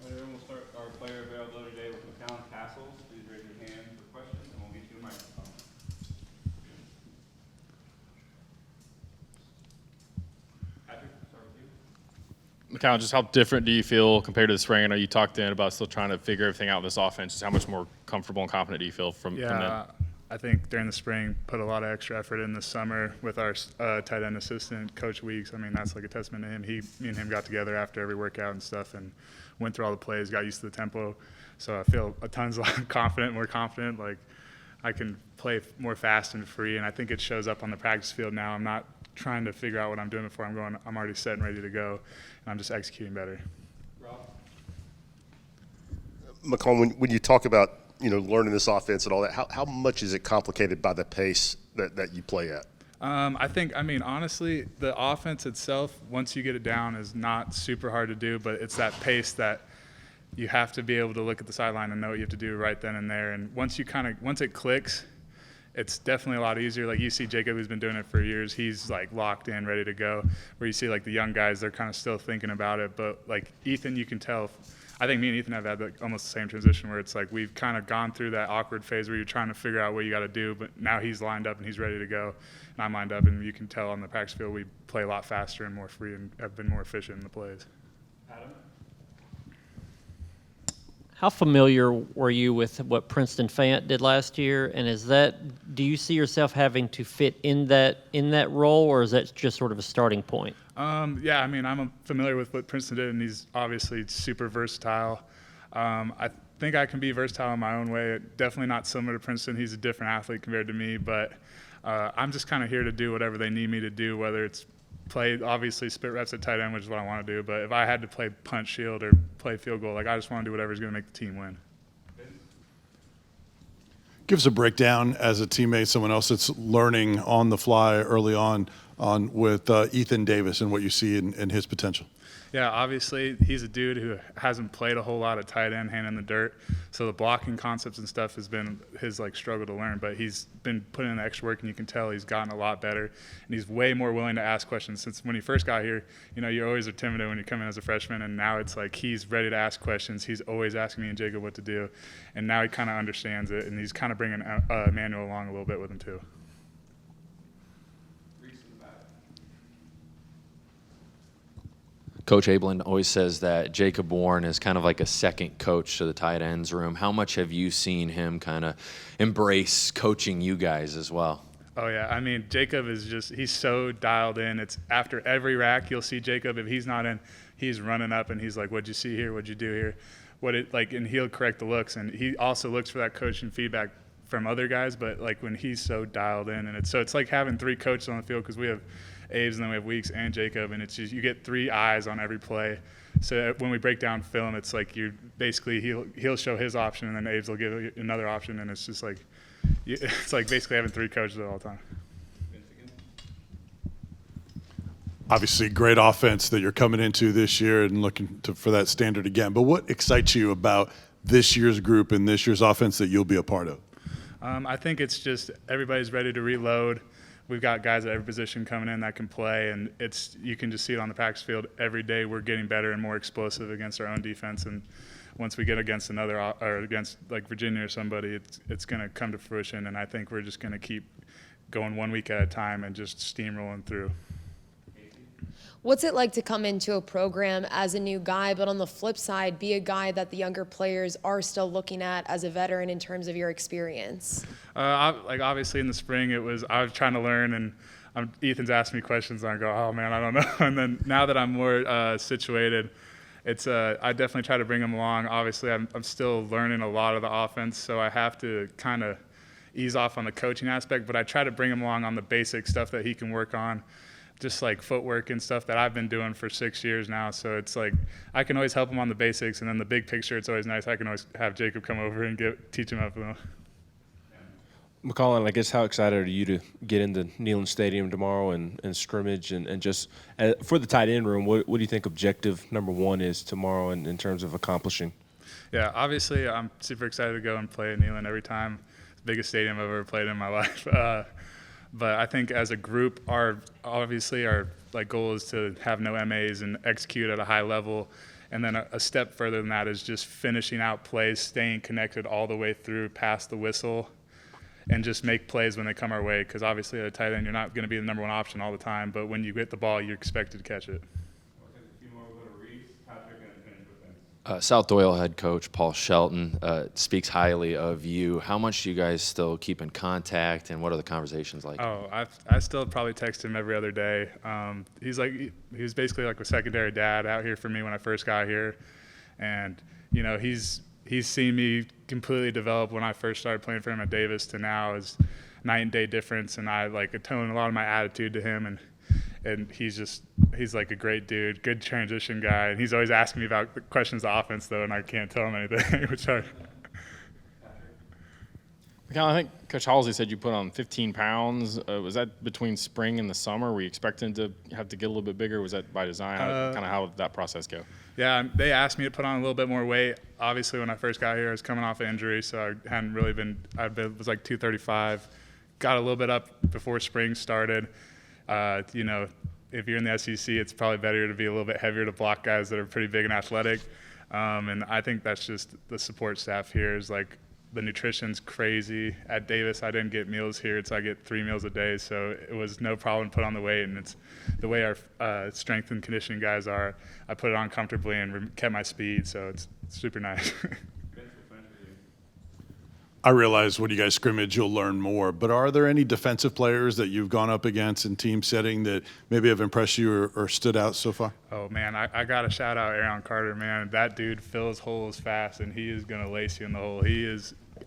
Everyone will start our player availability today with McCallan Castles. Please raise your hand for questions, and we'll get you a microphone. Patrick, start with you. McCallan, just how different do you feel compared to the spring? I know you talked in about still trying to figure everything out with this offense. Just how much more comfortable and confident do you feel from that? I think during the spring, put a lot of extra effort in the summer with our tight end assistant, Coach Weeks. I mean, that's like a testament to him. Me and him got together after every workout and stuff and went through all the plays, got used to the tempo. So I feel a tons more confident. Like I can play more fast and free, and I think it shows up on the practice field now. I'm not trying to figure out what I'm doing before I'm already set and ready to go, and I'm just executing better. Rob? McCallan, when you talk about learning this offense and all that, how much is it complicated by the pace that you play at? Honestly, the offense itself, once you get it down, is not super hard to do, but it's that pace that you have to be able to look at the sideline and know what you have to do right then and there. And once it clicks, it's definitely a lot easier. Like you see Jacob, who's been doing it for years, he's like locked in, ready to go. Where you see like the young guys, they're kind of still thinking about it. But like Ethan, you can tell. I think me and Ethan have had almost the same transition where it's like we've kind of gone through that awkward phase where you're trying to figure out what you got to do, but now he's lined up and he's ready to go, and I'm lined up, and you can tell on the practice field we play a lot faster and more free and have been more efficient in the plays. Adam? How familiar were you with what Princeton Fayette did last year, and do you see yourself having to fit in that role, or is that just sort of a starting point? I'm familiar with what Princeton did, and he's obviously super versatile. I think I can be versatile in my own way. Definitely not similar to Princeton. He's a different athlete compared to me, but I'm just kind of here to do whatever they need me to do, whether it's play, obviously, split reps at tight end, which is what I want to do. But if I had to play punt shield or play field goal, I just want to do whatever's going to make the team win. Give us a breakdown as a teammate, someone else that's learning on the fly early on with Ethan Davis and what you see in his potential. Yeah, obviously he's a dude who hasn't played a whole lot of tight end, hand in the dirt. So the blocking concepts and stuff has been his struggle to learn. But he's been putting in the extra work, and you can tell he's gotten a lot better. And he's way more willing to ask questions. Since when he first got here, you always are timid when you come in as a freshman, and now it's like he's ready to ask questions. He's always asking me and Jacob what to do, and now he kind of understands it, and he's kind of bringing Emmanuel along a little bit with him too. Coach Abelin always says that Jacob Warren is kind of like a second coach to the tight ends room. How much have you seen him kind of embrace coaching you guys as well? Oh, yeah. Jacob is he's so dialed in. It's after every rack, you'll see Jacob. If he's not in, he's running up, and he's like, what'd you see here? What'd you do here? And he'll correct the looks. And he also looks for that coaching feedback from other guys, but when he's so dialed in, and it's like having three coaches on the field, because we have Abe's and then we have Weeks and Jacob, and it's just you get three eyes on every play. So when we break down film, it's like he'll show his option, and then Abe's will give another option, and it's just it's like basically having three coaches at all time. Obviously, great offense that you're coming into this year and looking for that standard again. But what excites you about this year's group and this year's offense that you'll be a part of? I think it's just everybody's ready to reload. We've got guys at every position coming in that can play, and you can just see it on the practice field every day. We're getting better and more explosive against our own defense, and once we get against or against Virginia or somebody, it's going to come to fruition. And I think we're just going to keep going 1 week at a time and just steamrolling through. What's it like to come into a program as a new guy, but on the flip side, be a guy that the younger players are still looking at as a veteran in terms of your experience? Obviously in the spring, I was trying to learn, and Ethan's asking me questions, and I go, oh man, I don't know. And then now that I'm more situated, I definitely try to bring him along. Obviously, I'm still learning a lot of the offense, so I have to kind of ease off on the coaching aspect, but I try to bring him along on the basic stuff that he can work on, just like footwork and stuff that I've been doing for 6 years now. So it's like I can always help him on the basics, and then the big picture, it's always nice. I can always have Jacob come over and teach him up. McCallan, I guess how excited are you to get into Neyland Stadium tomorrow and scrimmage and just for the tight end room, what do you think objective number one is tomorrow in terms of accomplishing? Yeah, obviously I'm super excited to go and play at Neyland every time. biggest stadium I've ever played in my life. But I think as a group, our like goal is to have no MAs and execute at a high level. And then a step further than that is just finishing out plays, staying connected all the way through past the whistle, and just make plays when they come our way. Because obviously at a tight end, you're not going to be the number one option all the time, but when you get the ball, you're expected to catch it. We'll take a few more. We'll go to Reese, Patrick, and then finish with Vince. South Doyle head coach Paul Shelton speaks highly of you. How much do you guys still keep in contact, and what are the conversations like? Oh, I still probably text him every other day. He was basically like a secondary dad out here for me when I first got here, and you know he's seen me completely develop when I first started playing for him at Davis to now is night and day difference, and I like atone a lot of my attitude to him, and he's like a great dude, good transition guy, and he's always asking me about the questions of offense though, and I can't tell him anything, which I. McCallan, I think Coach Halsey said you put on 15 pounds. Was that between spring and the summer? Were you expecting to have to get a little bit bigger? Was that by design? How did that process go? Yeah, they asked me to put on a little bit more weight. Obviously, when I first got here, I was coming off an injury, so I hadn't really been. Was like 235. Got a little bit up before spring started. You know, if you're in the SEC, it's probably better to be a little bit heavier to block guys that are pretty big and athletic. And I think that's just the support staff here is like the nutrition's crazy. At Davis, I didn't get meals here, so I get 3 meals a day, so it was no problem to put on the weight. And it's the way our strength and conditioning guys are. I put it on comfortably and kept my speed, so it's super nice. I realize when you guys scrimmage, you'll learn more, but are there any defensive players that you've gone up against in team setting that maybe have impressed you or stood out so far? Oh, man, I got to shout out Aaron Carter, man. That dude fills holes fast, and he is going to lace you in the hole.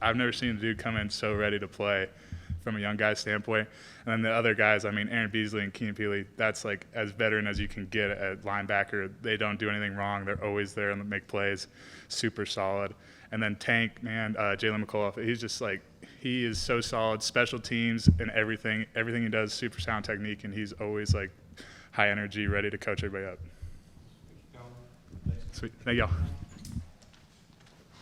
I've never seen a dude come in so ready to play from a young guy's standpoint. And then the other guys, I mean, Aaron Beasley and Keenan Peely, that's like as veteran as you can get at linebacker. They don't do anything wrong. They're always there and make plays. Super solid. And then Tank, man, Jalen McCullough, he's just like, he is so solid. Special teams and everything he does, super sound technique, and he's always like high energy, ready to coach everybody up. Sweet. Thank y'all.